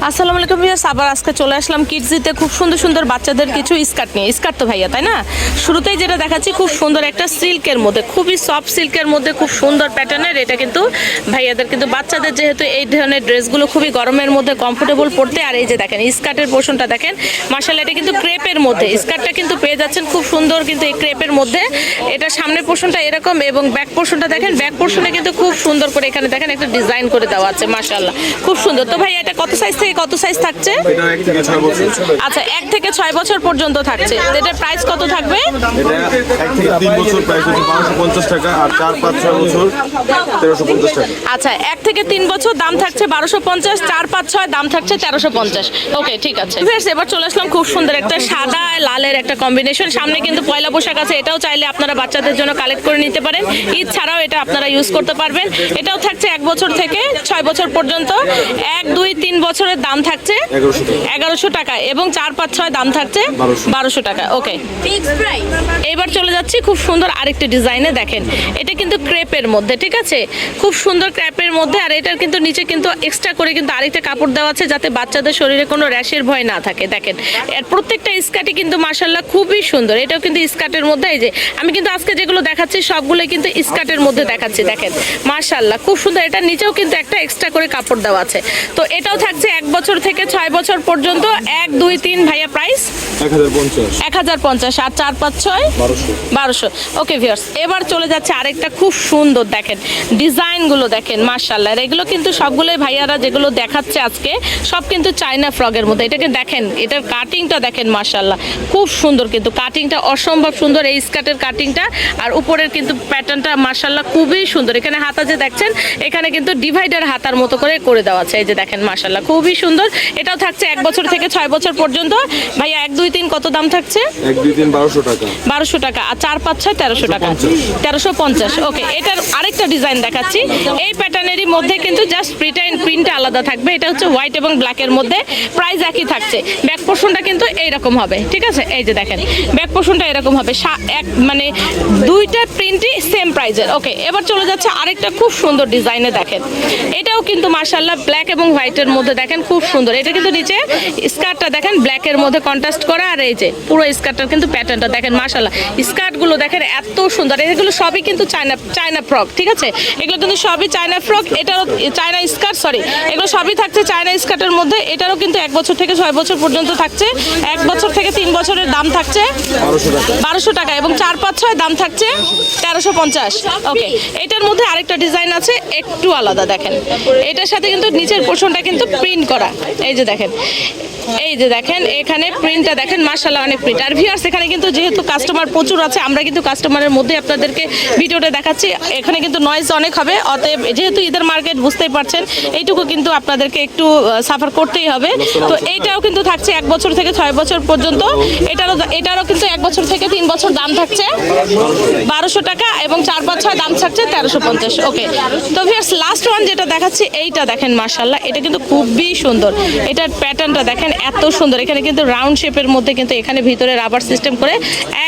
আসসালামু আলাইকুম ভিউয়ার্স, আবার আজকে চলে আসলাম কিডজিতে খুব সুন্দর সুন্দর বাচ্চাদের কিছু স্কার্ট নিয়ে। স্কার্ট তো ভাইয়া তাই না? শুরুতেই যেটা দেখাচ্ছি খুব সুন্দর একটা সিল্কের মধ্যে, খুবই সফট সিল্কের মধ্যে খুব সুন্দর প্যাটার্নের। এটা কিন্তু ভাইয়াদের, কিন্তু বাচ্চাদের যেহেতু এই ধরনের ড্রেসগুলো খুবই গরমের মধ্যে কমফোর্টেবল পড়তে। আর এই যে দেখেন স্কার্টের পোর্শনটা দেখেন, মাশাআল্লাহ এটা কিন্তু ক্রেপের মধ্যে। স্কার্টটা কিন্তু পেয়ে যাচ্ছেন খুব সুন্দর, কিন্তু এই ক্রেপের মধ্যে। এটা সামনের পোর্শনটা এরকম এবং ব্যাক পোর্শনটা দেখেন, ব্যাক পোর্শনে কিন্তু খুব সুন্দর করে এখানে দেখেন একটা ডিজাইন করে দেওয়া আছে, মাশাআল্লাহ খুব সুন্দর। তো ভাই এটা কত সাইজ থেকে কত সাইজ থাকছে? আচ্ছা, 1 থেকে 6 বছর পর্যন্ত থাকছে। এটার প্রাইস কত থাকবে? এটা 1 থেকে 3 বছর প্রাইস হচ্ছে 1250 টাকা, আর 4, 5, 6 বছর 1350 টাকা। আচ্ছা, 1 থেকে 3 বছর দাম থাকছে 1250, 4, 5, 6 দাম থাকছে 1350। ওকে, ঠিক আছে। এবার চলে আসলাম খুব সুন্দর একটা সাদা লালের একটা কম্বিনেশন। সামনে কিন্তু পয়লা বৈশাখ আছে, এটাও চাইলে আপনারা বাচ্চাদের জন্য কালেক্ট করে নিতে পারেন। ঈদ ছাড়াও এটা আপনারা ইউজ করতে পারবেন। এটাও থাকছে 1 বছর থেকে 6 বছর পর্যন্ত। 1, 2, 3 বছরের দাম থাকছে 1100 টাকা এবং 4, 5, 6 দাম থাকছে 1200 টাকা। ওকে, এবার চলে যাচ্ছি খুব সুন্দর আরেকটা ডিজাইনে। দেখেন এটা কিন্তু ক্রেপের মধ্যে, ঠিক আছে, খুব সুন্দর ক্রেপের মধ্যে। আর এটার কিন্তু নিচে কিন্তু এক্সট্রা করে কিন্তু আরেকটা কাপড় দেওয়া আছে, যাতে বাচ্চাদের শরীরে কোনো র্যাশের ভয় না থাকে। দেখেন এর প্রত্যেকটা স্কার্টই কিন্তু মাশাআল্লাহ খুবই সুন্দর। এটাও কিন্তু স্কার্টের মধ্যে। এই যে আমি কিন্তু আজকে যেগুলো দেখাচ্ছি সবগুলো কিন্তু স্কার্টের মধ্যে দেখাচ্ছি। দেখেন মাশাআল্লাহ খুব সুন্দর। এটার নিচেও কিন্তু একটা এক্সট্রা করে কাপড় দেওয়া আছে। তো এটাও থাকছে 1 বছর থেকে 6 বছর পর্যন্ত। 1, 2, 3 ভাইয়া প্রাইস 1050, আর 4, 5, 6 1200। ওকে ভিউয়ার্স, এবার চলে যাচ্ছে আরেকটা খুব সুন্দর। দেখেন ডিজাইনগুলো দেখেন মাশাআল্লাহ। এগুলো কিন্তু সবগুলোই ভাইয়ারা যেগুলো দেখাচ্ছে আজকে সব কিন্তু চায়না ফ্রকের মধ্যে। এটাকে দেখেন, এটার কাটিংটা দেখেন মাশাআল্লাহ খুব সুন্দর, কিন্তু কাটিংটা অসম্ভব সুন্দর এই স্কার্টের কাটিংটা। আর উপরের কিন্তু প্যাটার্নটা মাশাআল্লাহ খুবই সুন্দর। এখানে হাতা যে দেখছেন, এখানে কিন্তু ডিভাইডার হাতার মতো করে দেওয়া আছে। এই যে দেখেন মাশাআল্লাহ খুবই সুন্দর। এটাও থাকছে 1 বছর থেকে 6 বছর পর্যন্ত। ভাইয়া 1, 2, 3 কত দাম থাকছে? 1, 2, 3 1200 টাকা। 1200 টাকা, আর 4, 5, 6 1300 টাকা। 1350। ওকে, এটার আরেকটা ডিজাইন দেখাচ্ছি। এই প্যাটার্নেরই মধ্যে কিন্তু জাস্ট প্রিন্টটা আলাদা থাকবে। এটা হচ্ছে হোয়াইট এবং ব্ল্যাকের মধ্যে। প্রাইস একই থাকছে। ব্যাক পোর্শনটা কিন্তু এইরকম হবে, ঠিক আছে। এই যে দেখেন ব্যাক পোর্শনটা এরকম হবে, মানে দুইটা প্রিন্টই সেম প্রাইজের। ওকে, এবার চলে যাচ্ছে আরেকটা খুব সুন্দর ডিজাইনে। দেখেন এটাও কিন্তু মাশাআল্লাহ ব্ল্যাক এবং হোয়াইটের মধ্যে। দেখেন খুব সুন্দর। এটা কিন্তু নিচে স্কার্টটা দেখেন ব্ল্যাকের মধ্যে কন্ট্রাস্ট করা। আর এই যে পুরো স্কার্টটার কিন্তু প্যাটার্নটা দেখেন মাশাআল্লাহ। স্কার্টগুলো দেখেন এত সুন্দর। এগুলো সবই কিন্তু চায়না ফ্রক, ঠিক আছে। এগুলো কিন্তু সবই চায়না ফ্রক। এটাও চায়না স্কার্ট, সরি, এগুলো সবই থাকছে চায়না স্কার্টের মধ্যে। এটারও কিন্তু 1 বছর থেকে 6 বছর পর্যন্ত থাকছে। 1 বছর থেকে 3 বছরের দাম থাকছে 1200 টাকা এবং 4, 5, 6 দাম থাকছে 1350। ওকে, এটার মধ্যে আরেকটা ডিজাইন আছে একটু আলাদা। দেখেন এটার সাথে কিন্তু নিচের পোর্শনটা কিন্তু প্রিন্ট করা। এই যে দেখেন, এই যে দেখেন এখানে প্রিন্টটা দেখেন মাশাআল্লাহ অনেক প্রিন্ট। আর ভিউয়ার্স, এখানে কিন্তু যেহেতু কাস্টমার প্রচুর আছে, আমরা কিন্তু কাস্টমারের মধ্যে আপনাদেরকে ভিডিওটা দেখাচ্ছি। এখানে কিন্তু নয়েজ অনেক হবে, অতএব যেহেতু ঈদের মার্কেট বুঝতেই পারছেন, এইটুকু কিন্তু আপনাদেরকে একটু সাফার করতেই হবে। তো এইটাও কিন্তু থাকছে 1 বছর থেকে 6 বছর পর্যন্ত। এটারও কিন্তু 1 বছর থেকে 3 বছর দাম থাকছে 1200 টাকা এবং 4, 5, 6 দাম থাকছে 1350। ওকে, তো ভিউয়ার্স লাস্ট ওয়ান যেটা দেখাচ্ছি, এইটা দেখেন মাশাআল্লাহ এটা কিন্তু খুবই সুন্দর। এটার প্যাটার্নটা দেখেন এত সুন্দর। এখানে কিন্তু রাউন্ড শেপের মধ্যে কিন্তু এখানে ভিতরে রাবার সিস্টেম করে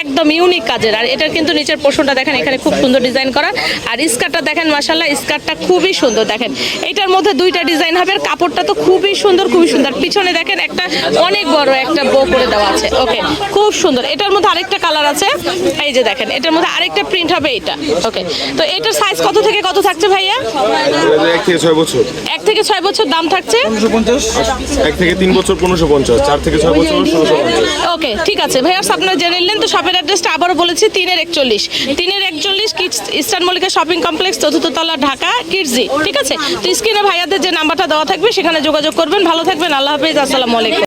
একদম ইউনিক কাজের। আর এটার কিন্তু নিচের পোর্শনটা দেখেন এখানে খুব সুন্দর ডিজাইন করা। আর স্কার্টটা দেখেন মাশাআল্লাহ, স্কার্টটা খুবই সুন্দর। দেখেন এটার মধ্যে দুইটা ডিজাইন হবে। আর কাপড়টা তো খুবই সুন্দর, খুবই সুন্দর। পিছনে দেখেন একটা অনেক বড় একটা বো করে দেওয়া আছে। ওকে, খুব সুন্দর। এটার মধ্যে আরেকটা কালার আছে, এই যে দেখেন এটার মধ্যে আরেকটা প্রিন্ট হবে এটা। ওকে, তো এটার সাইজ কত থেকে কত থাকছে ভাইয়া? 1 থেকে 6 বছর। 1 থেকে 6 বছর দাম থাকছে 1550। 1 থেকে 3 বছর 1550, 4 থেকে 6 বছর 1650। ওকে, ঠিক আছে ভাইয়ার্স, আপনারা জেনে নিলেন। তো শপের অ্যাড্রেসটা আবারও বলেছি, 3-41 kids eastern Mallika shopping complex, 4th তলা, ঢাকা, কিডজি, ঠিক আছে। তো স্ক্রিনে ভাইয়াদের যে নাম্বারটা দেওয়া থাকবে সেখানে যোগাযোগ করবেন। ভালো থাকবেন, আল্লাহ হাফেজ, আসসালামু আলাইকুম।